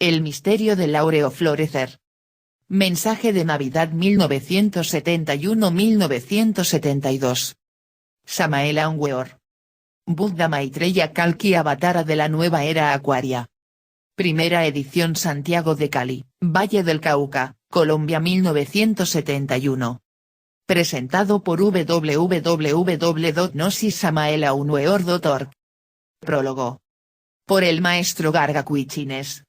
El misterio del áureo florecer. Mensaje de Navidad 1971-1972. Samael Aun Weor. Buddha Maitreya Kalki Avatara de la nueva era acuaria. Primera edición Santiago de Cali, Valle del Cauca, Colombia 1971. Presentado por www.gnosisamaelaunweor.org. Prólogo. Por el maestro Garga Cuichines.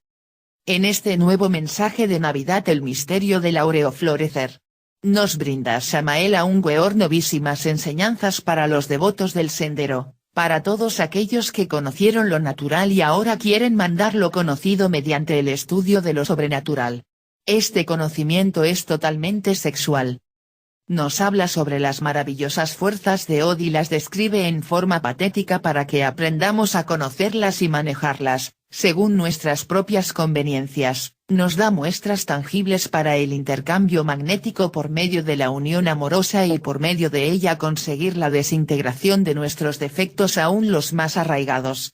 En este nuevo mensaje de Navidad el misterio del áureo florecer. Nos brinda Samael Aun Weor novísimas enseñanzas para los devotos del sendero, para todos aquellos que conocieron lo natural y ahora quieren mandar lo conocido mediante el estudio de lo sobrenatural. Este conocimiento es totalmente sexual. Nos habla sobre las maravillosas fuerzas de Od y las describe en forma patética para que aprendamos a conocerlas y manejarlas, según nuestras propias conveniencias. Nos da muestras tangibles para el intercambio magnético por medio de la unión amorosa y por medio de ella conseguir la desintegración de nuestros defectos aún los más arraigados.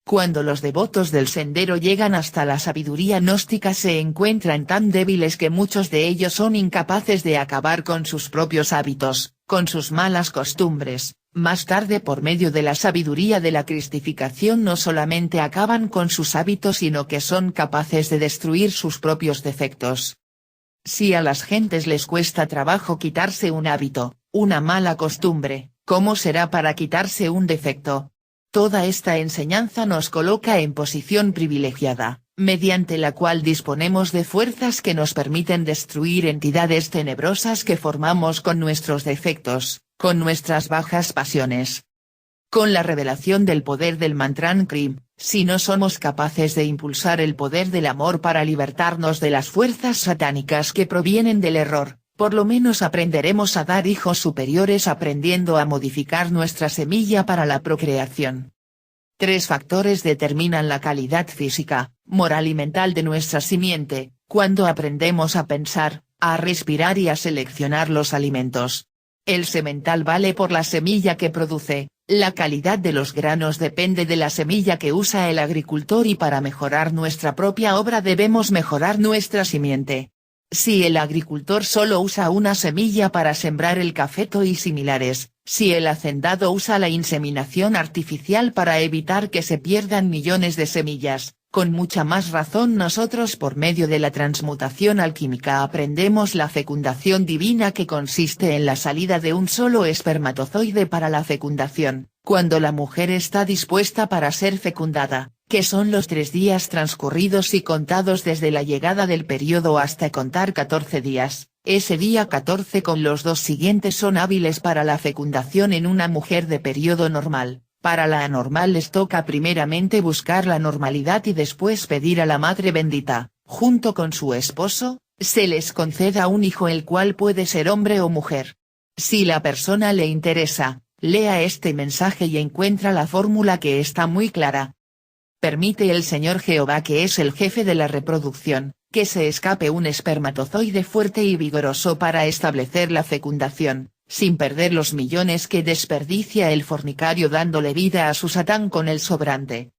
Cuando los devotos del sendero llegan hasta la sabiduría gnóstica se encuentran tan débiles que muchos de ellos son incapaces de acabar con sus propios hábitos, con sus malas costumbres. Más tarde por medio de la sabiduría de la cristificación no solamente acaban con sus hábitos sino que son capaces de destruir sus propios defectos. Si a las gentes les cuesta trabajo quitarse un hábito, una mala costumbre, ¿cómo será para quitarse un defecto? Toda esta enseñanza nos coloca en posición privilegiada, mediante la cual disponemos de fuerzas que nos permiten destruir entidades tenebrosas que formamos con nuestros defectos, con nuestras bajas pasiones. Con la revelación del poder del Mantran Krim, si no somos capaces de impulsar el poder del amor para libertarnos de las fuerzas satánicas que provienen del error, por lo menos aprenderemos a dar hijos superiores aprendiendo a modificar nuestra semilla para la procreación. 3 factores determinan la calidad física, moral y mental de nuestra simiente, cuando aprendemos a pensar, a respirar y a seleccionar los alimentos. El semental vale por la semilla que produce, la calidad de los granos depende de la semilla que usa el agricultor y para mejorar nuestra propia obra debemos mejorar nuestra simiente. Si el agricultor solo usa una semilla para sembrar el cafeto y similares, si el hacendado usa la inseminación artificial para evitar que se pierdan millones de semillas, con mucha más razón nosotros por medio de la transmutación alquímica aprendemos la fecundación divina que consiste en la salida de un solo espermatozoide para la fecundación, cuando la mujer está dispuesta para ser fecundada, que son los 3 días transcurridos y contados desde la llegada del periodo hasta contar 14 días, ese día 14 con los 2 siguientes son hábiles para la fecundación en una mujer de periodo normal. Para la anormal les toca primeramente buscar la normalidad y después pedir a la Madre Bendita, junto con su esposo, se les conceda un hijo el cual puede ser hombre o mujer. Si la persona le interesa, lea este mensaje y encuentra la fórmula que está muy clara. Permite el Señor Jehová que es el jefe de la reproducción, que se escape un espermatozoide fuerte y vigoroso para establecer la fecundación, sin perder los millones que desperdicia el fornicario dándole vida a su Satán con el sobrante.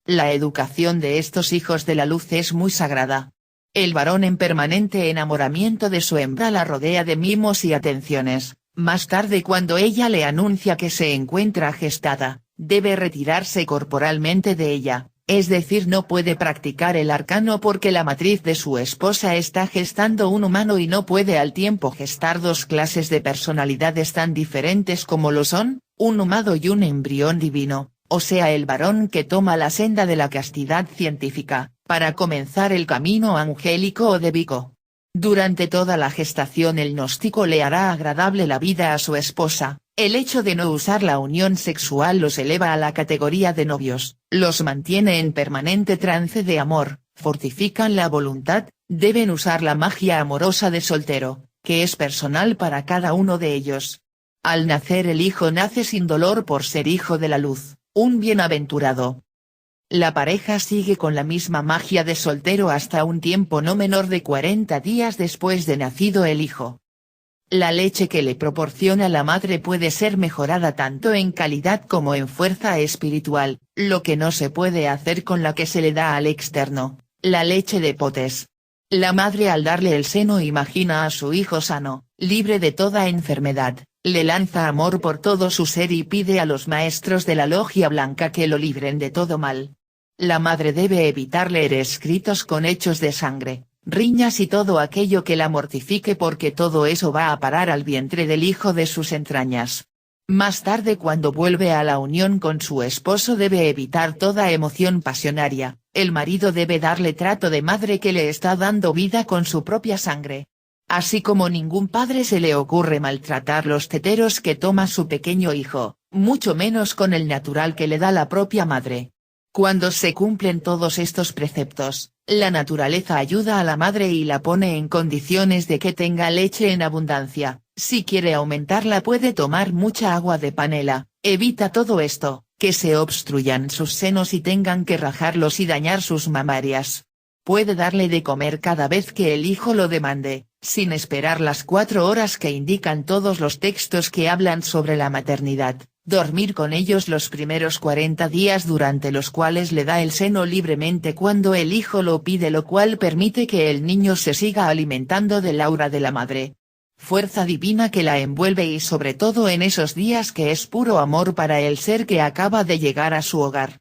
La educación de estos hijos de la luz es muy sagrada. El varón en permanente enamoramiento de su hembra la rodea de mimos y atenciones, más tarde cuando ella le anuncia que se encuentra gestada, debe retirarse corporalmente de ella, es decir no puede practicar el arcano porque la matriz de su esposa está gestando un humano y no puede al tiempo gestar 2 clases de personalidades tan diferentes como lo son, un humano y un embrión divino, o sea el varón que toma la senda de la castidad científica, para comenzar el camino angélico o débico. Durante toda la gestación el gnóstico le hará agradable la vida a su esposa. El hecho de no usar la unión sexual los eleva a la categoría de novios, los mantiene en permanente trance de amor, fortifican la voluntad, deben usar la magia amorosa de soltero, que es personal para cada uno de ellos. Al nacer el hijo nace sin dolor por ser hijo de la luz, un bienaventurado. La pareja sigue con la misma magia de soltero hasta un tiempo no menor de 40 días después de nacido el hijo. La leche que le proporciona la madre puede ser mejorada tanto en calidad como en fuerza espiritual, lo que no se puede hacer con la que se le da al externo, La leche de potes. La madre al darle el seno imagina a su hijo sano, libre de toda enfermedad, le lanza amor por todo su ser y pide a los maestros de la logia blanca que lo libren de todo mal. La madre debe evitar leer escritos con hechos de sangre, riñas y todo aquello que la mortifique porque todo eso va a parar al vientre del hijo de sus entrañas. Más tarde cuando vuelve a la unión con su esposo debe evitar toda emoción pasionaria, el marido debe darle trato de madre que le está dando vida con su propia sangre. Así como ningún padre se le ocurre maltratar los teteros que toma su pequeño hijo, mucho menos con el natural que le da la propia madre. Cuando se cumplen todos estos preceptos, la naturaleza ayuda a la madre y la pone en condiciones de que tenga leche en abundancia, si quiere aumentarla puede tomar mucha agua de panela, evita todo esto, que se obstruyan sus senos y tengan que rajarlos y dañar sus mamarias. Puede darle de comer cada vez que el hijo lo demande, sin esperar las 4 horas que indican todos los textos que hablan sobre la maternidad. Dormir con ellos los primeros 40 días durante los cuales le da el seno libremente cuando el hijo lo pide, lo cual permite que el niño se siga alimentando del aura de la madre. Fuerza divina que la envuelve y sobre todo en esos días que es puro amor para el ser que acaba de llegar a su hogar.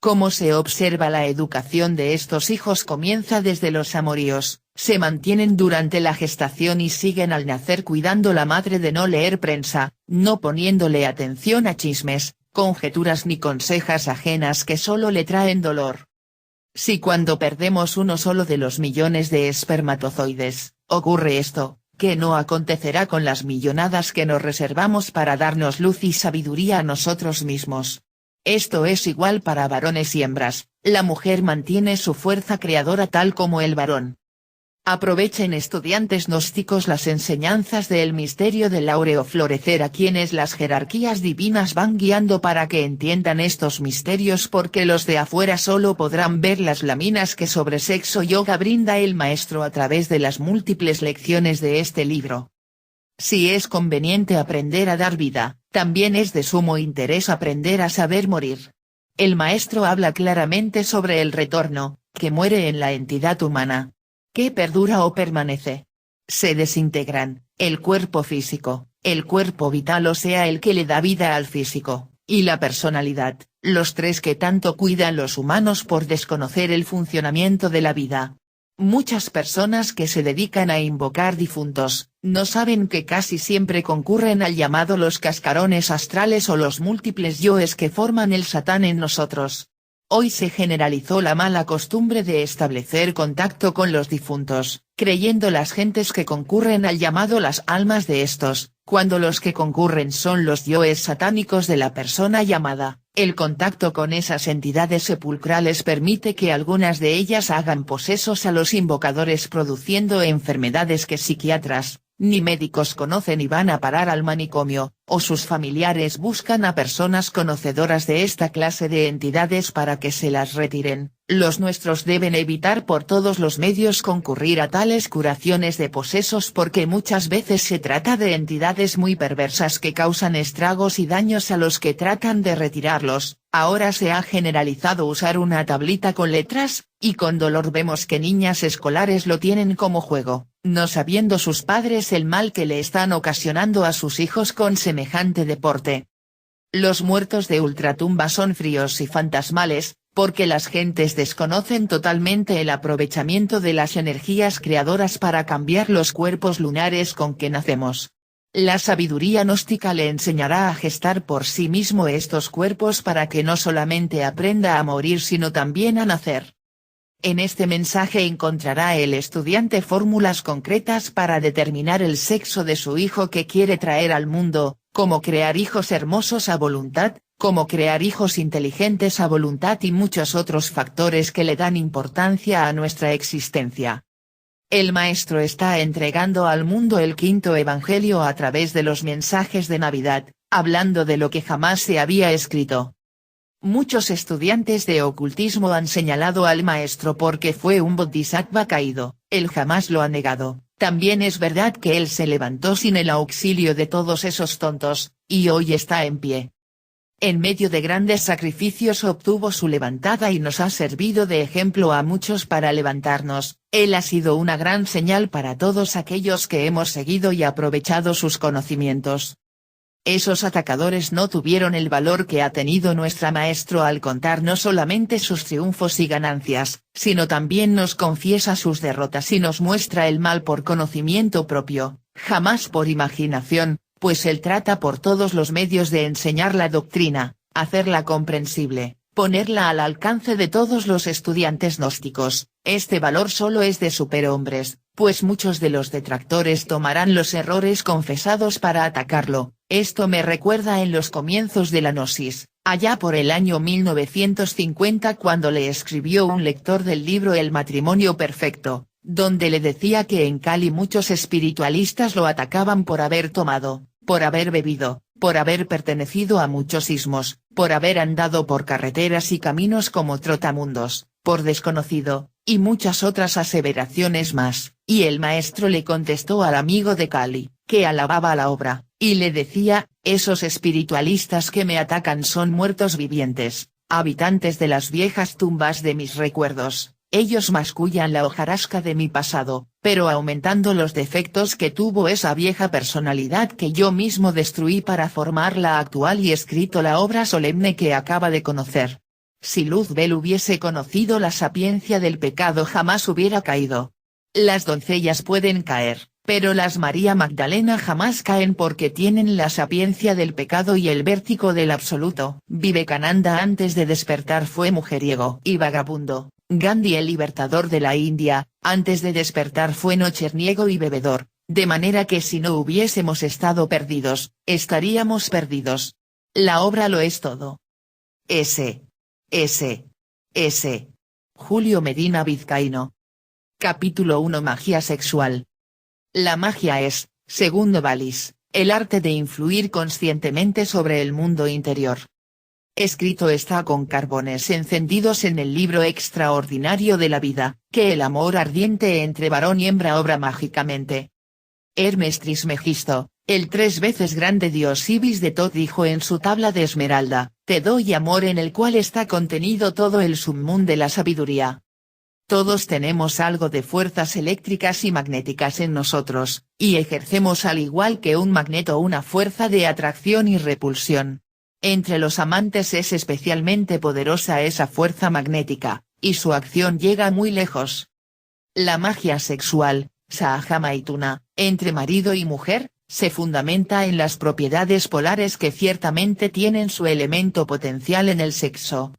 Como se observa, la educación de estos hijos comienza desde los amoríos, se mantienen durante la gestación y siguen al nacer cuidando la madre de no leer prensa, no poniéndole atención a chismes, conjeturas ni consejas ajenas que solo le traen dolor. Si cuando perdemos uno solo de los millones de espermatozoides, ocurre esto, ¿qué no acontecerá con las millonadas que nos reservamos para darnos luz y sabiduría a nosotros mismos? Esto es igual para varones y hembras, la mujer mantiene su fuerza creadora tal como el varón. Aprovechen estudiantes gnósticos las enseñanzas del misterio del áureo florecer a quienes las jerarquías divinas van guiando para que entiendan estos misterios porque los de afuera solo podrán ver las láminas que sobre sexo yoga brinda el maestro a través de las múltiples lecciones de este libro. Si es conveniente aprender a dar vida, también es de sumo interés aprender a saber morir. El maestro habla claramente sobre el retorno, que muere en la entidad humana. ¿Qué perdura o permanece? Se desintegran, el cuerpo físico, el cuerpo vital o sea el que le da vida al físico, y la personalidad, los tres que tanto cuidan los humanos por desconocer el funcionamiento de la vida. Muchas personas que se dedican a invocar difuntos, no saben que casi siempre concurren al llamado los cascarones astrales o los múltiples yoes que forman el Satán en nosotros. Hoy se generalizó la mala costumbre de establecer contacto con los difuntos, creyendo las gentes que concurren al llamado las almas de estos, cuando los que concurren son los yoes satánicos de la persona llamada. El contacto con esas entidades sepulcrales permite que algunas de ellas hagan posesos a los invocadores produciendo enfermedades que psiquiatras, ni médicos conocen y van a parar al manicomio, o sus familiares buscan a personas conocedoras de esta clase de entidades para que se las retiren. Los nuestros deben evitar por todos los medios concurrir a tales curaciones de posesos porque muchas veces se trata de entidades muy perversas que causan estragos y daños a los que tratan de retirarlos. Ahora se ha generalizado usar una tablita con letras, y con dolor vemos que niñas escolares lo tienen como juego, no sabiendo sus padres el mal que le están ocasionando a sus hijos con semejante deporte. Los muertos de ultratumba son fríos y fantasmales, porque las gentes desconocen totalmente el aprovechamiento de las energías creadoras para cambiar los cuerpos lunares con que nacemos. La sabiduría gnóstica le enseñará a gestar por sí mismo estos cuerpos para que no solamente aprenda a morir sino también a nacer. En este mensaje encontrará el estudiante fórmulas concretas para determinar el sexo de su hijo que quiere traer al mundo, cómo crear hijos hermosos a voluntad, cómo crear hijos inteligentes a voluntad y muchos otros factores que le dan importancia a nuestra existencia. El maestro está entregando al mundo el quinto evangelio a través de los mensajes de Navidad, hablando de lo que jamás se había escrito. Muchos estudiantes de ocultismo han señalado al maestro porque fue un bodhisattva caído, él jamás lo ha negado. También es verdad que él se levantó sin el auxilio de todos esos tontos, y hoy está en pie. En medio de grandes sacrificios obtuvo su levantada y nos ha servido de ejemplo a muchos para levantarnos. Él ha sido una gran señal para todos aquellos que hemos seguido y aprovechado sus conocimientos. Esos atacadores no tuvieron el valor que ha tenido nuestro maestro al contar no solamente sus triunfos y ganancias, sino también nos confiesa sus derrotas y nos muestra el mal por conocimiento propio, jamás por imaginación, pues él trata por todos los medios de enseñar la doctrina, hacerla comprensible, ponerla al alcance de todos los estudiantes gnósticos. Este valor solo es de superhombres, pues muchos de los detractores tomarán los errores confesados para atacarlo. Esto me recuerda en los comienzos de la gnosis, allá por el año 1950 cuando le escribió un lector del libro El matrimonio perfecto, donde le decía que en Cali muchos espiritualistas lo atacaban por haber tomado, por haber bebido, por haber pertenecido a muchos ismos, por haber andado por carreteras y caminos como trotamundos, por desconocido, y muchas otras aseveraciones más, y el maestro le contestó al amigo de Cali, que alababa la obra, y le decía, esos espiritualistas que me atacan son muertos vivientes, habitantes de las viejas tumbas de mis recuerdos. Ellos mascullan la hojarasca de mi pasado, pero aumentando los defectos que tuvo esa vieja personalidad que yo mismo destruí para formar la actual y escrito la obra solemne que acaba de conocer. Si Luzbel hubiese conocido la sapiencia del pecado jamás hubiera caído. Las doncellas pueden caer, pero las María Magdalena jamás caen porque tienen la sapiencia del pecado y el vértigo del absoluto. Vivekananda antes de despertar fue mujeriego y vagabundo. Gandhi el libertador de la India, antes de despertar fue nocherniego y bebedor, de manera que si no hubiésemos estado perdidos, estaríamos perdidos. La obra lo es todo. S. Julio Medina Vizcaíno. Capítulo 1 Magia sexual. La magia es, según Novalis, el arte de influir conscientemente sobre el mundo interior. Escrito está con carbones encendidos en el libro extraordinario de la vida, que el amor ardiente entre varón y hembra obra mágicamente. Hermes Trismegisto, el 3 veces grande dios Ibis de Thoth dijo en su tabla de esmeralda, te doy amor en el cual está contenido todo el submundo de la sabiduría. Todos tenemos algo de fuerzas eléctricas y magnéticas en nosotros, y ejercemos al igual que un magneto una fuerza de atracción y repulsión. Entre los amantes es especialmente poderosa esa fuerza magnética, y su acción llega muy lejos. La magia sexual, Sahaja Maituna, entre marido y mujer, se fundamenta en las propiedades polares que ciertamente tienen su elemento potencial en el sexo.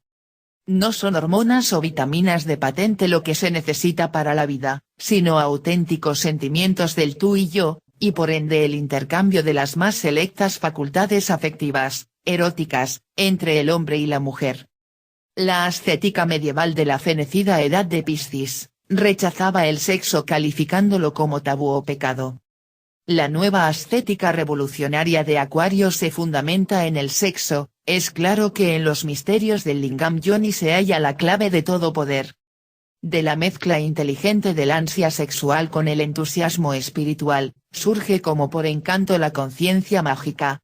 No son hormonas o vitaminas de patente lo que se necesita para la vida, sino auténticos sentimientos del tú y yo, y por ende el intercambio de las más selectas facultades afectivas, eróticas, entre el hombre y la mujer. La ascética medieval de la fenecida edad de Piscis, rechazaba el sexo calificándolo como tabú o pecado. La nueva ascética revolucionaria de Acuario se fundamenta en el sexo, es claro que en los misterios del Lingam Yoni se halla la clave de todo poder. De la mezcla inteligente del ansia sexual con el entusiasmo espiritual, surge como por encanto la conciencia mágica.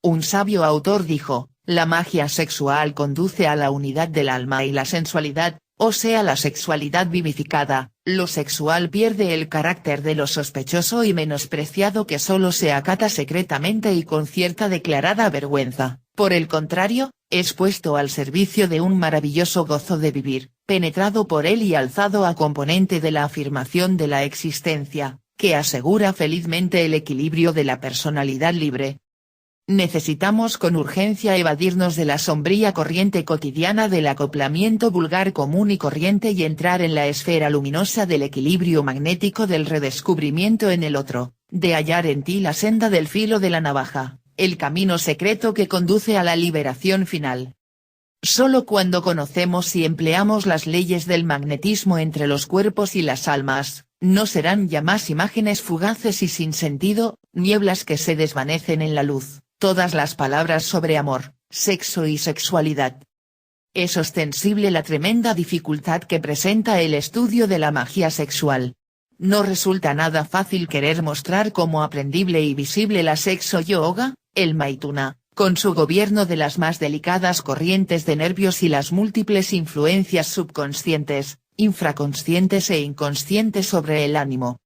Un sabio autor dijo, la magia sexual conduce a la unidad del alma y la sensualidad, o sea la sexualidad vivificada, lo sexual pierde el carácter de lo sospechoso y menospreciado que solo se acata secretamente y con cierta declarada vergüenza, por el contrario, es puesto al servicio de un maravilloso gozo de vivir, penetrado por él y alzado a componente de la afirmación de la existencia, que asegura felizmente el equilibrio de la personalidad libre. Necesitamos con urgencia evadirnos de la sombría corriente cotidiana del acoplamiento vulgar común y corriente y entrar en la esfera luminosa del equilibrio magnético del redescubrimiento en el otro, de hallar en ti la senda del filo de la navaja, el camino secreto que conduce a la liberación final. Solo cuando conocemos y empleamos las leyes del magnetismo entre los cuerpos y las almas, no serán ya más imágenes fugaces y sin sentido, nieblas que se desvanecen en la luz, todas las palabras sobre amor, sexo y sexualidad. Es ostensible la tremenda dificultad que presenta el estudio de la magia sexual. No resulta nada fácil querer mostrar como aprendible y visible la sexo yoga, el maituna, con su gobierno de las más delicadas corrientes de nervios y las múltiples influencias subconscientes, infraconscientes e inconscientes sobre el ánimo.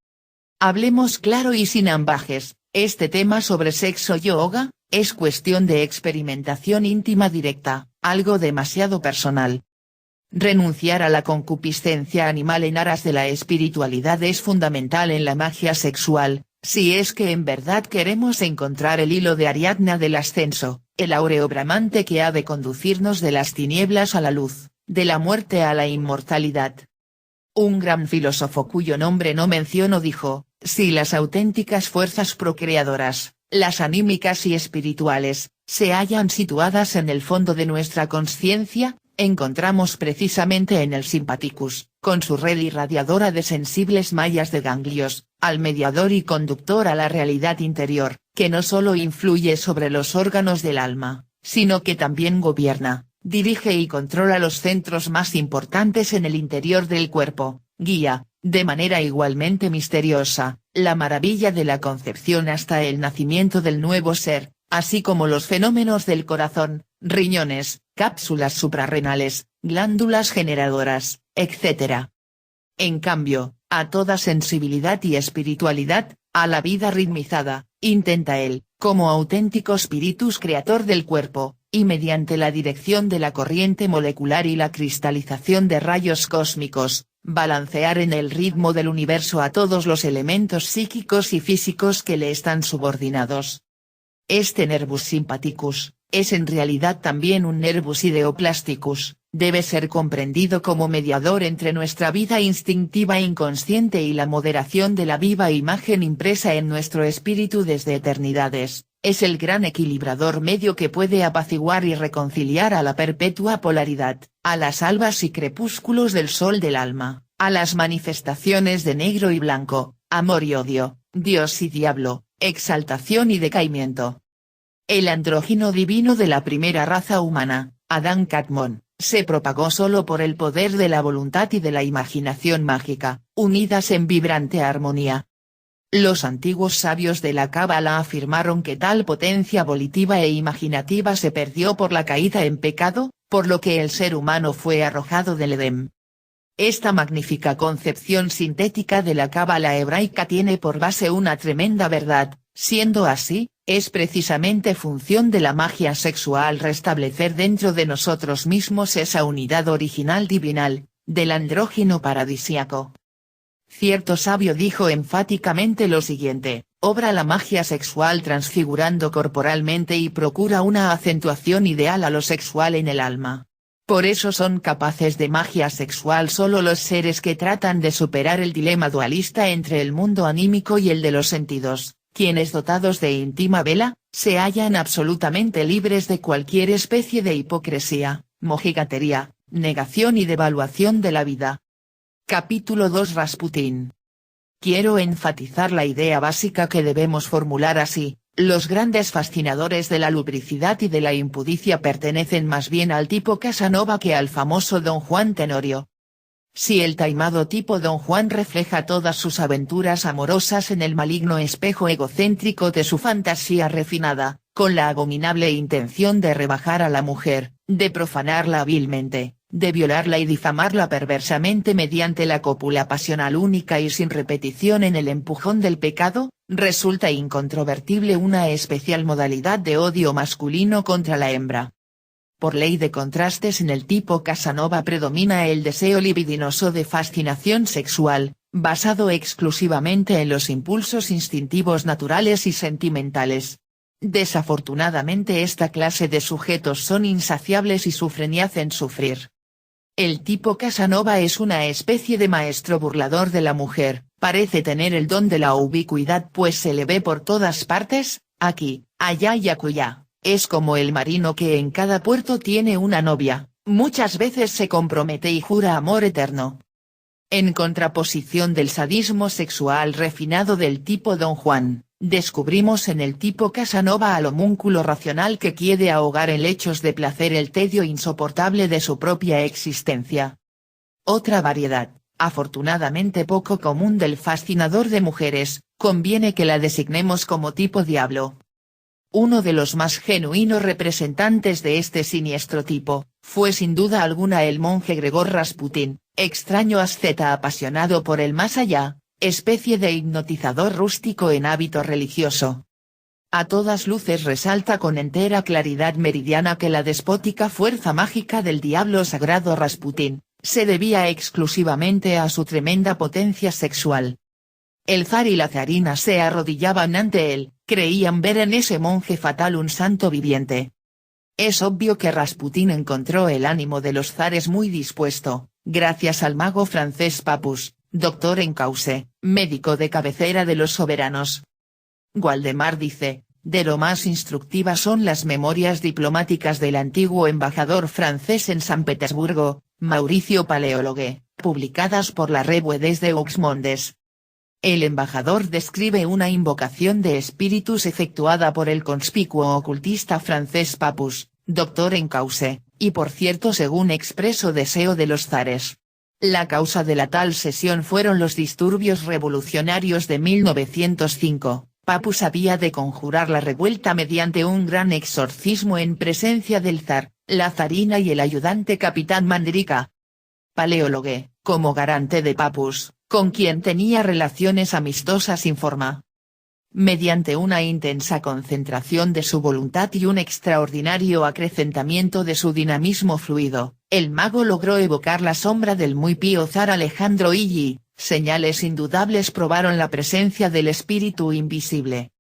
Hablemos claro y sin ambajes, este tema sobre sexo yoga, es cuestión de experimentación íntima directa, algo demasiado personal. Renunciar a la concupiscencia animal en aras de la espiritualidad es fundamental en la magia sexual, si es que en verdad queremos encontrar el hilo de Ariadna del ascenso, el áureo bramante que ha de conducirnos de las tinieblas a la luz, de la muerte a la inmortalidad. Un gran filósofo cuyo nombre no menciono dijo, si las auténticas fuerzas procreadoras, las anímicas y espirituales, se hallan situadas en el fondo de nuestra consciencia, encontramos precisamente en el sympathicus, con su red irradiadora de sensibles mallas de ganglios, al mediador y conductor a la realidad interior, que no solo influye sobre los órganos del alma, sino que también gobierna, dirige y controla los centros más importantes en el interior del cuerpo, guía, de manera igualmente misteriosa, la maravilla de la concepción hasta el nacimiento del nuevo ser, así como los fenómenos del corazón, riñones, cápsulas suprarrenales, glándulas generadoras, etc. En cambio, a toda sensibilidad y espiritualidad, a la vida ritmizada, intenta él, como auténtico spiritus creador del cuerpo, y mediante la dirección de la corriente molecular y la cristalización de rayos cósmicos, balancear en el ritmo del universo a todos los elementos psíquicos y físicos que le están subordinados. Este nervus sympathicus, es en realidad también un nervus ideoplasticus, debe ser comprendido como mediador entre nuestra vida instintiva e inconsciente y la moderación de la viva imagen impresa en nuestro espíritu desde eternidades, es el gran equilibrador medio que puede apaciguar y reconciliar a la perpetua polaridad, a las albas y crepúsculos del sol del alma, a las manifestaciones de negro y blanco, amor y odio, Dios y diablo, exaltación y decaimiento. El andrógino divino de la primera raza humana, Adán Kadmon, se propagó solo por el poder de la voluntad y de la imaginación mágica, unidas en vibrante armonía. Los antiguos sabios de la Cábala afirmaron que tal potencia volitiva e imaginativa se perdió por la caída en pecado, por lo que el ser humano fue arrojado del Edén. Esta magnífica concepción sintética de la Cábala hebraica tiene por base una tremenda verdad, siendo así, es precisamente función de la magia sexual restablecer dentro de nosotros mismos esa unidad original divinal, del andrógino paradisíaco. Cierto sabio dijo enfáticamente lo siguiente, obra la magia sexual transfigurando corporalmente y procura una acentuación ideal a lo sexual en el alma. Por eso son capaces de magia sexual solo los seres que tratan de superar el dilema dualista entre el mundo anímico y el de los sentidos, quienes dotados de íntima vela, se hallan absolutamente libres de cualquier especie de hipocresía, mojigatería, negación y devaluación de la vida. Capítulo 2 Rasputín. Quiero enfatizar la idea básica que debemos formular así, los grandes fascinadores de la lubricidad y de la impudicia pertenecen más bien al tipo Casanova que al famoso Don Juan Tenorio. Si el taimado tipo Don Juan refleja todas sus aventuras amorosas en el maligno espejo egocéntrico de su fantasía refinada, con la abominable intención de rebajar a la mujer, de profanarla vilmente, de violarla y difamarla perversamente mediante la cópula pasional única y sin repetición en el empujón del pecado, resulta incontrovertible una especial modalidad de odio masculino contra la hembra. Por ley de contrastes en el tipo Casanova predomina el deseo libidinoso de fascinación sexual, basado exclusivamente en los impulsos instintivos naturales y sentimentales. Desafortunadamente esta clase de sujetos son insaciables y sufren y hacen sufrir. El tipo Casanova es una especie de maestro burlador de la mujer, parece tener el don de la ubicuidad pues se le ve por todas partes, aquí, allá y acullá, es como el marino que en cada puerto tiene una novia, muchas veces se compromete y jura amor eterno. En contraposición del sadismo sexual refinado del tipo Don Juan, descubrimos en el tipo Casanova al homúnculo racional que quiere ahogar en lechos de placer el tedio insoportable de su propia existencia. Otra variedad, afortunadamente poco común del fascinador de mujeres, conviene que la designemos como tipo diablo. Uno de los más genuinos representantes de este siniestro tipo, fue sin duda alguna el monje Gregor Rasputin, extraño asceta apasionado por el más allá, especie de hipnotizador rústico en hábito religioso. A todas luces resalta con entera claridad meridiana que la despótica fuerza mágica del diablo sagrado Rasputin, se debía exclusivamente a su tremenda potencia sexual. El zar y la zarina se arrodillaban ante él, creían ver en ese monje fatal un santo viviente. Es obvio que Rasputin encontró el ánimo de los zares muy dispuesto, gracias al mago francés Papus, doctor en cause, médico de cabecera de los soberanos. Waldemar dice, de lo más instructivas son las memorias diplomáticas del antiguo embajador francés en San Petersburgo, Mauricio Paleólogue, publicadas por la Revue des Deux Mondes. El embajador describe una invocación de espíritus efectuada por el conspicuo ocultista francés Papus, doctor en cause, y por cierto según expreso deseo de los zares. La causa de la tal sesión fueron los disturbios revolucionarios de 1905. Papus había de conjurar la revuelta mediante un gran exorcismo en presencia del zar, la zarina y el ayudante capitán Mandrika. Paleólogue, como garante de Papus, con quien tenía relaciones amistosas, informa. Mediante una intensa concentración de su voluntad y un extraordinario acrecentamiento de su dinamismo fluido, el mago logró evocar la sombra del muy pío zar Alejandro Ilyi. Señales indudables probaron la presencia del espíritu invisible.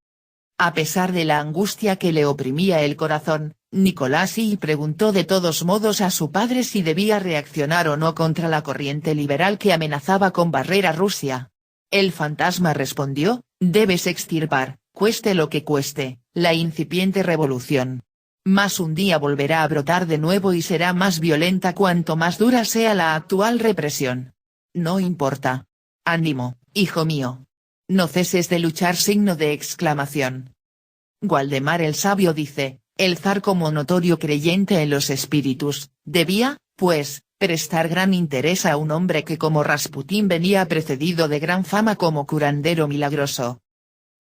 A pesar de la angustia que le oprimía el corazón, Nicolás I preguntó de todos modos a su padre si debía reaccionar o no contra la corriente liberal que amenazaba con barrer a Rusia. El fantasma respondió, debes extirpar, cueste lo que cueste, la incipiente revolución. Mas un día volverá a brotar de nuevo y será más violenta cuanto más dura sea la actual represión. No importa. Ánimo, hijo mío. No ceses de luchar. Signo de exclamación. Waldemar el Sabio dice, el zar como notorio creyente en los espíritus, debía, pues, prestar gran interés a un hombre que como Rasputín venía precedido de gran fama como curandero milagroso.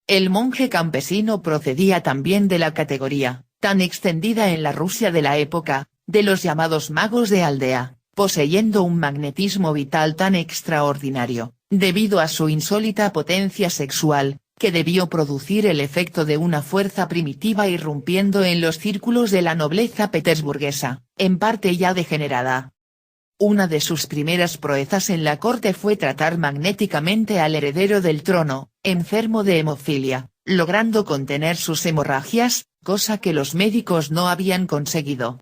El monje campesino procedía también de la categoría, tan extendida en la Rusia de la época, de los llamados magos de aldea, poseyendo un magnetismo vital tan extraordinario, debido a su insólita potencia sexual, que debió producir el efecto de una fuerza primitiva irrumpiendo en los círculos de la nobleza petersburguesa, en parte ya degenerada. Una de sus primeras proezas en la corte fue tratar magnéticamente al heredero del trono, enfermo de hemofilia, logrando contener sus hemorragias, cosa que los médicos no habían conseguido.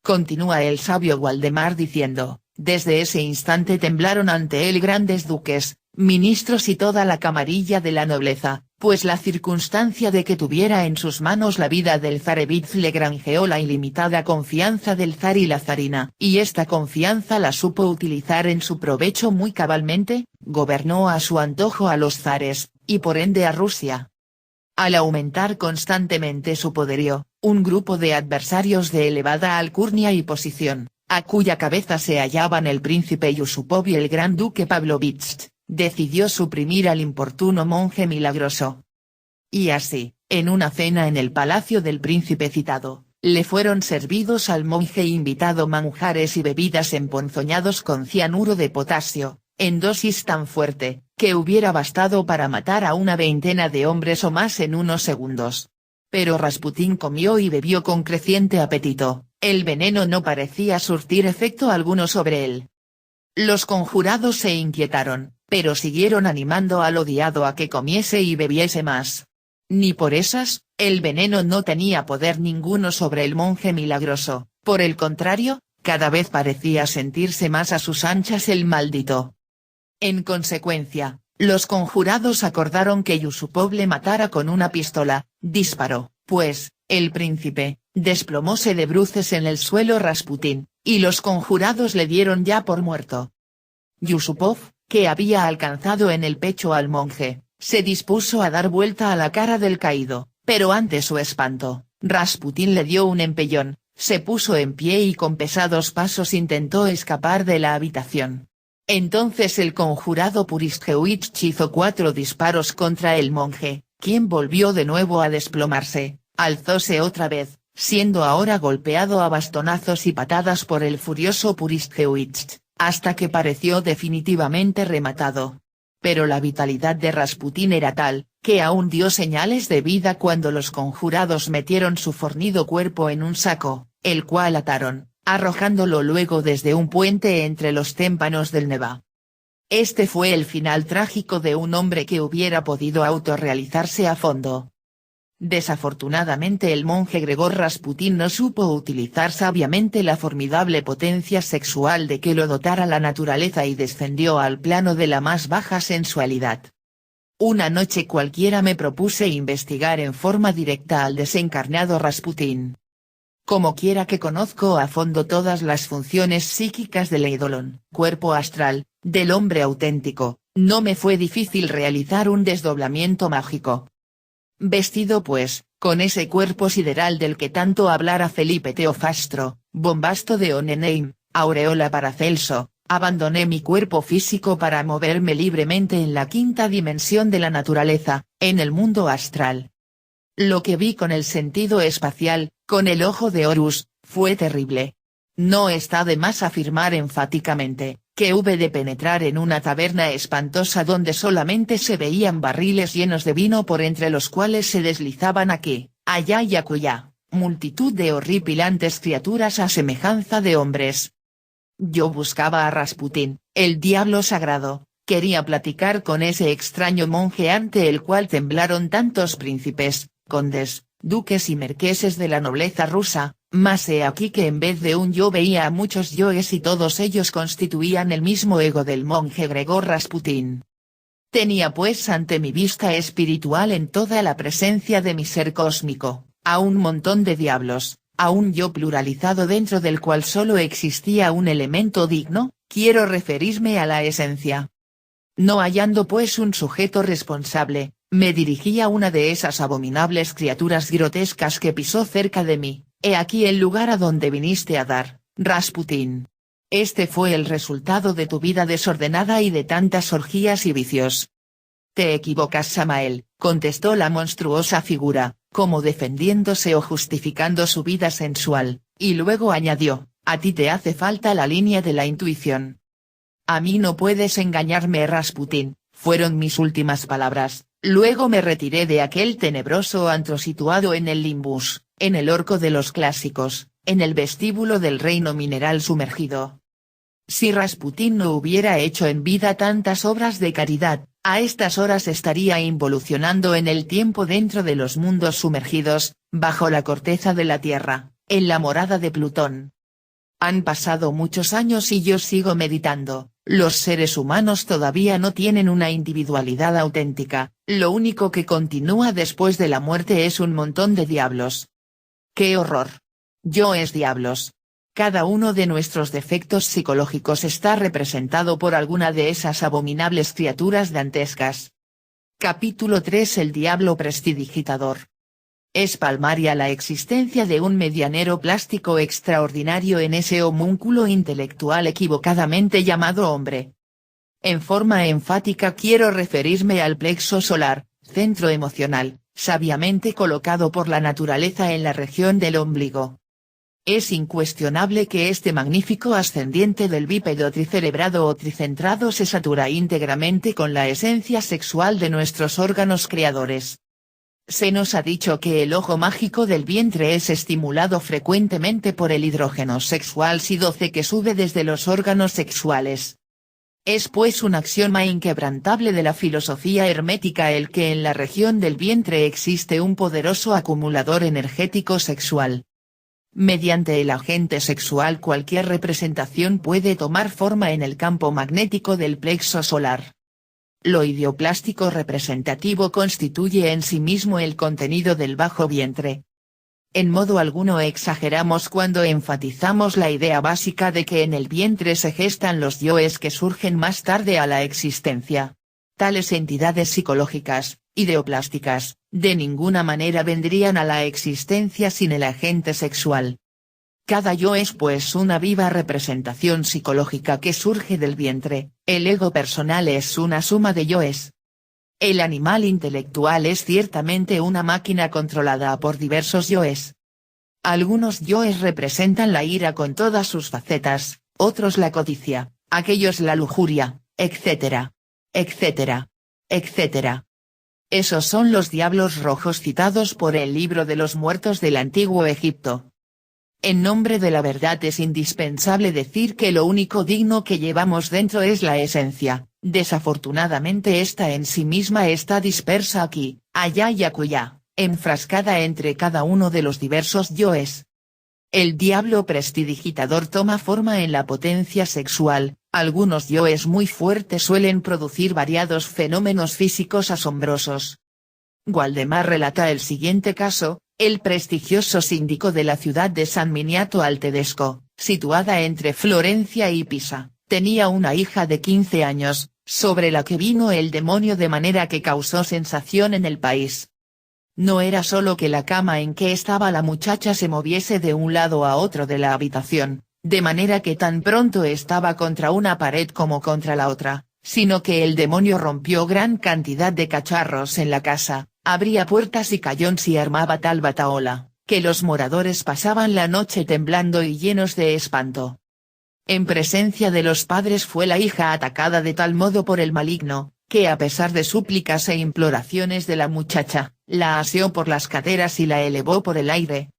Continúa el sabio Waldemar diciendo, desde ese instante temblaron ante él grandes duques, ministros y toda la camarilla de la nobleza, pues la circunstancia de que tuviera en sus manos la vida del zarevich le granjeó la ilimitada confianza del zar y la zarina, y esta confianza la supo utilizar en su provecho muy cabalmente, gobernó a su antojo a los zares, y por ende a Rusia. Al aumentar constantemente su poderío, un grupo de adversarios de elevada alcurnia y posición, a cuya cabeza se hallaban el príncipe Yusupov y el gran duque Pavlovich, decidió suprimir al importuno monje milagroso. Y así, en una cena en el palacio del príncipe citado, le fueron servidos al monje invitado manjares y bebidas emponzoñados con cianuro de potasio, en dosis tan fuerte, que hubiera bastado para matar a una veintena de hombres o más en unos segundos. Pero Rasputín comió y bebió con creciente apetito, el veneno no parecía surtir efecto alguno sobre él. Los conjurados se inquietaron, pero siguieron animando al odiado a que comiese y bebiese más. Ni por esas, el veneno no tenía poder ninguno sobre el monje milagroso, por el contrario, cada vez parecía sentirse más a sus anchas el maldito. En consecuencia, los conjurados acordaron que Yusupov le matara con una pistola, disparó, pues, el príncipe, desplomóse de bruces en el suelo Rasputín, y los conjurados le dieron ya por muerto. Yusupov, que había alcanzado en el pecho al monje, se dispuso a dar vuelta a la cara del caído, pero ante su espanto, Rasputín le dio un empellón, se puso en pie y con pesados pasos intentó escapar de la habitación. Entonces el conjurado Purishkevich hizo 4 disparos contra el monje, quien volvió de nuevo a desplomarse, alzóse otra vez, siendo ahora golpeado a bastonazos y patadas por el furioso Purishkevich, hasta que pareció definitivamente rematado. Pero la vitalidad de Rasputín era tal, que aún dio señales de vida cuando los conjurados metieron su fornido cuerpo en un saco, el cual ataron, arrojándolo luego desde un puente entre los témpanos del Neva. Este fue el final trágico de un hombre que hubiera podido autorrealizarse a fondo. Desafortunadamente el monje Gregor Rasputín no supo utilizar sabiamente la formidable potencia sexual de que lo dotara la naturaleza y descendió al plano de la más baja sensualidad. Una noche cualquiera me propuse investigar en forma directa al desencarnado Rasputín. Como quiera que conozco a fondo todas las funciones psíquicas del eidolon, cuerpo astral, del hombre auténtico, no me fue difícil realizar un desdoblamiento mágico. Vestido pues, con ese cuerpo sideral del que tanto hablara Felipe Teofastro, bombasto de Oneneim, aureola Paracelso, abandoné mi cuerpo físico para moverme libremente en la quinta dimensión de la naturaleza, en el mundo astral. Lo que vi con el sentido espacial, con el ojo de Horus, fue terrible. No está de más afirmar enfáticamente, que hube de penetrar en una taberna espantosa donde solamente se veían barriles llenos de vino por entre los cuales se deslizaban aquí, allá y acullá, multitud de horripilantes criaturas a semejanza de hombres. Yo buscaba a Rasputín, el diablo sagrado, quería platicar con ese extraño monje ante el cual temblaron tantos príncipes, condes, duques y marqueses de la nobleza rusa, mas he aquí que en vez de un yo veía a muchos yoes y todos ellos constituían el mismo ego del monje Gregor Rasputín. Tenía pues ante mi vista espiritual en toda la presencia de mi ser cósmico, a un montón de diablos, a un yo pluralizado dentro del cual solo existía un elemento digno, quiero referirme a la esencia. No hallando pues un sujeto responsable, me dirigí a una de esas abominables criaturas grotescas que pisó cerca de mí. He aquí el lugar a donde viniste a dar, Rasputín. Este fue el resultado de tu vida desordenada y de tantas orgías y vicios. Te equivocas, Samael, contestó la monstruosa figura, como defendiéndose o justificando su vida sensual, y luego añadió, a ti te hace falta la línea de la intuición. A mí no puedes engañarme, Rasputín, fueron mis últimas palabras. Luego me retiré de aquel tenebroso antro situado en el Limbus, en el Orco de los Clásicos, en el vestíbulo del reino mineral sumergido. Si Rasputín no hubiera hecho en vida tantas obras de caridad, a estas horas estaría involucionando en el tiempo dentro de los mundos sumergidos, bajo la corteza de la Tierra, en la morada de Plutón. Han pasado muchos años y yo sigo meditando. Los seres humanos todavía no tienen una individualidad auténtica, lo único que continúa después de la muerte es un montón de diablos. ¡Qué horror! Yo es diablos. Cada uno de nuestros defectos psicológicos está representado por alguna de esas abominables criaturas dantescas. Capítulo 3 El diablo prestidigitador. Es palmaria la existencia de un medianero plástico extraordinario en ese homúnculo intelectual equivocadamente llamado hombre. En forma enfática quiero referirme al plexo solar, centro emocional, sabiamente colocado por la naturaleza en la región del ombligo. Es incuestionable que este magnífico ascendiente del bípedo tricerebrado o tricentrado se satura íntegramente con la esencia sexual de nuestros órganos creadores. Se nos ha dicho que el ojo mágico del vientre es estimulado frecuentemente por el hidrógeno sexual SI-12 que sube desde los órganos sexuales. Es pues un axioma inquebrantable de la filosofía hermética el que en la región del vientre existe un poderoso acumulador energético sexual. Mediante el agente sexual cualquier representación puede tomar forma en el campo magnético del plexo solar. Lo idioplástico representativo constituye en sí mismo el contenido del bajo vientre. En modo alguno exageramos cuando enfatizamos la idea básica de que en el vientre se gestan los yoes que surgen más tarde a la existencia. Tales entidades psicológicas, ideoplásticas, de ninguna manera vendrían a la existencia sin el agente sexual. Cada yo es pues una viva representación psicológica que surge del vientre, el ego personal es una suma de yoes. El animal intelectual es ciertamente una máquina controlada por diversos yoes. Algunos yoes representan la ira con todas sus facetas, otros la codicia, aquellos la lujuria, etc. etc. etc. Esos son los diablos rojos citados por el libro de los muertos del antiguo Egipto. En nombre de la verdad es indispensable decir que lo único digno que llevamos dentro es la esencia, desafortunadamente esta en sí misma está dispersa aquí, allá y acullá, enfrascada entre cada uno de los diversos yoes. El diablo prestidigitador toma forma en la potencia sexual, algunos yoes muy fuertes suelen producir variados fenómenos físicos asombrosos. Waldemar relata el siguiente caso: el prestigioso síndico de la ciudad de San Miniato al Tedesco, situada entre Florencia y Pisa, tenía una hija de 15 años, sobre la que vino el demonio de manera que causó sensación en el país. No era solo que la cama en que estaba la muchacha se moviese de un lado a otro de la habitación, de manera que tan pronto estaba contra una pared como contra la otra, sino que el demonio rompió gran cantidad de cacharros en la casa, abría puertas y cajones y armaba tal batahola, que los moradores pasaban la noche temblando y llenos de espanto. En presencia de los padres fue la hija atacada de tal modo por el maligno, que a pesar de súplicas e imploraciones de la muchacha, la asió por las caderas y la elevó por el aire.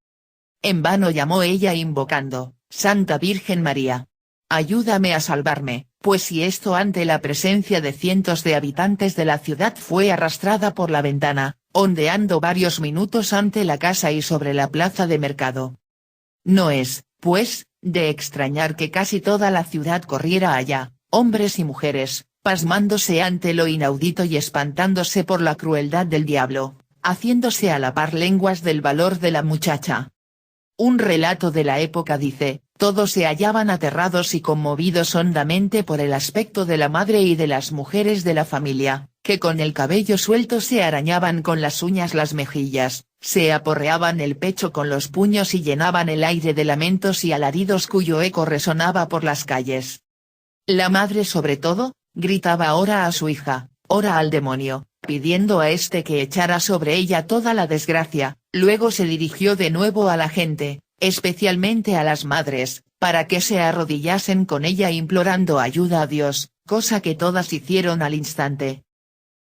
En vano llamó ella invocando: Santa Virgen María, ayúdame a salvarme, pues si esto ante la presencia de cientos de habitantes de la ciudad fue arrastrada por la ventana, ondeando varios minutos ante la casa y sobre la plaza de mercado. No es, pues, de extrañar que casi toda la ciudad corriera allá, hombres y mujeres, pasmándose ante lo inaudito y espantándose por la crueldad del diablo, haciéndose a la par lenguas del valor de la muchacha. Un relato de la época dice: todos se hallaban aterrados y conmovidos hondamente por el aspecto de la madre y de las mujeres de la familia, que con el cabello suelto se arañaban con las uñas las mejillas, se aporreaban el pecho con los puños y llenaban el aire de lamentos y alaridos cuyo eco resonaba por las calles. La madre sobre todo, gritaba ora a su hija, ora al demonio, pidiendo a este que echara sobre ella toda la desgracia, luego se dirigió de nuevo a la gente, especialmente a las madres, para que se arrodillasen con ella implorando ayuda a Dios, cosa que todas hicieron al instante.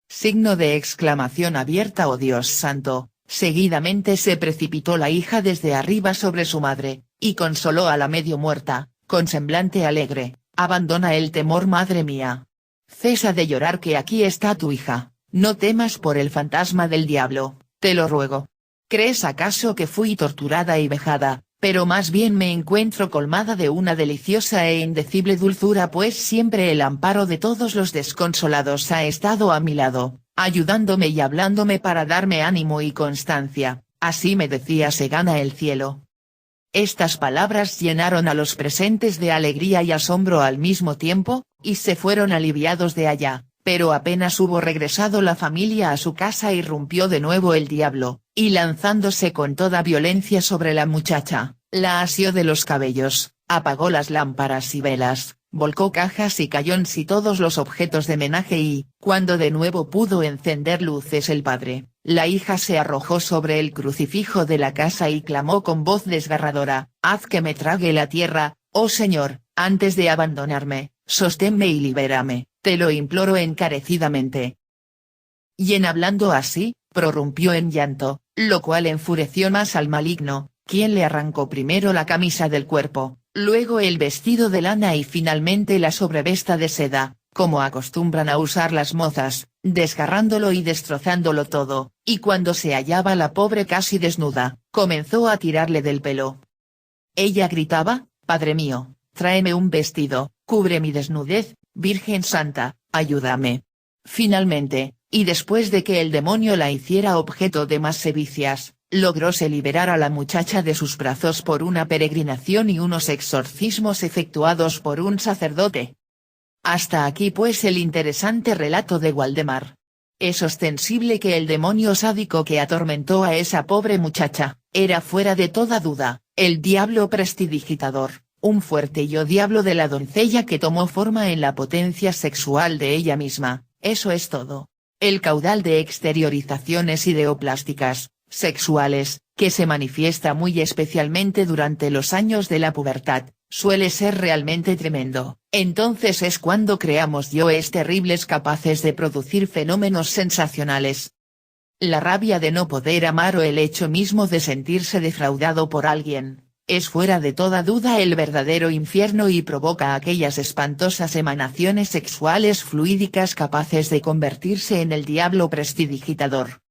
Signo de exclamación abierta: oh Dios santo. Seguidamente se precipitó la hija desde arriba sobre su madre, y consoló a la medio muerta, con semblante alegre: abandona el temor, madre mía. Cesa de llorar, que aquí está tu hija, no temas por el fantasma del diablo, te lo ruego. ¿Crees acaso que fui torturada y vejada? Pero más bien me encuentro colmada de una deliciosa e indecible dulzura, pues siempre el amparo de todos los desconsolados ha estado a mi lado, ayudándome y hablándome para darme ánimo y constancia, así me decía: se gana el cielo. Estas palabras llenaron a los presentes de alegría y asombro al mismo tiempo, y se fueron aliviados de allá, pero apenas hubo regresado la familia a su casa irrumpió de nuevo el diablo, y lanzándose con toda violencia sobre la muchacha, la asió de los cabellos, apagó las lámparas y velas, volcó cajas y cajones y todos los objetos de menaje y, cuando de nuevo pudo encender luces el padre, la hija se arrojó sobre el crucifijo de la casa y clamó con voz desgarradora: haz que me trague la tierra, oh Señor, antes de abandonarme, sosténme y libérame, te lo imploro encarecidamente. Y en hablando así, prorrumpió en llanto, lo cual enfureció más al maligno, quien le arrancó primero la camisa del cuerpo, luego el vestido de lana y finalmente la sobrevesta de seda, como acostumbran a usar las mozas, desgarrándolo y destrozándolo todo, y cuando se hallaba la pobre casi desnuda, comenzó a tirarle del pelo. Ella gritaba: Padre mío, tráeme un vestido, cubre mi desnudez, Virgen Santa, ayúdame. Finalmente, y después de que el demonio la hiciera objeto de más sevicias, logróse liberar a la muchacha de sus brazos por una peregrinación y unos exorcismos efectuados por un sacerdote. Hasta aquí pues el interesante relato de Waldemar. Es ostensible que el demonio sádico que atormentó a esa pobre muchacha, era fuera de toda duda, el diablo prestidigitador, un fuerte yo diablo de la doncella que tomó forma en la potencia sexual de ella misma, eso es todo. El caudal de exteriorizaciones ideoplásticas, sexuales, que se manifiesta muy especialmente durante los años de la pubertad, suele ser realmente tremendo. Entonces es cuando creamos yoes terribles capaces de producir fenómenos sensacionales. La rabia de no poder amar o el hecho mismo de sentirse defraudado por alguien, es fuera de toda duda el verdadero infierno y provoca aquellas espantosas emanaciones sexuales fluídicas capaces de convertirse en el diablo prestidigitador.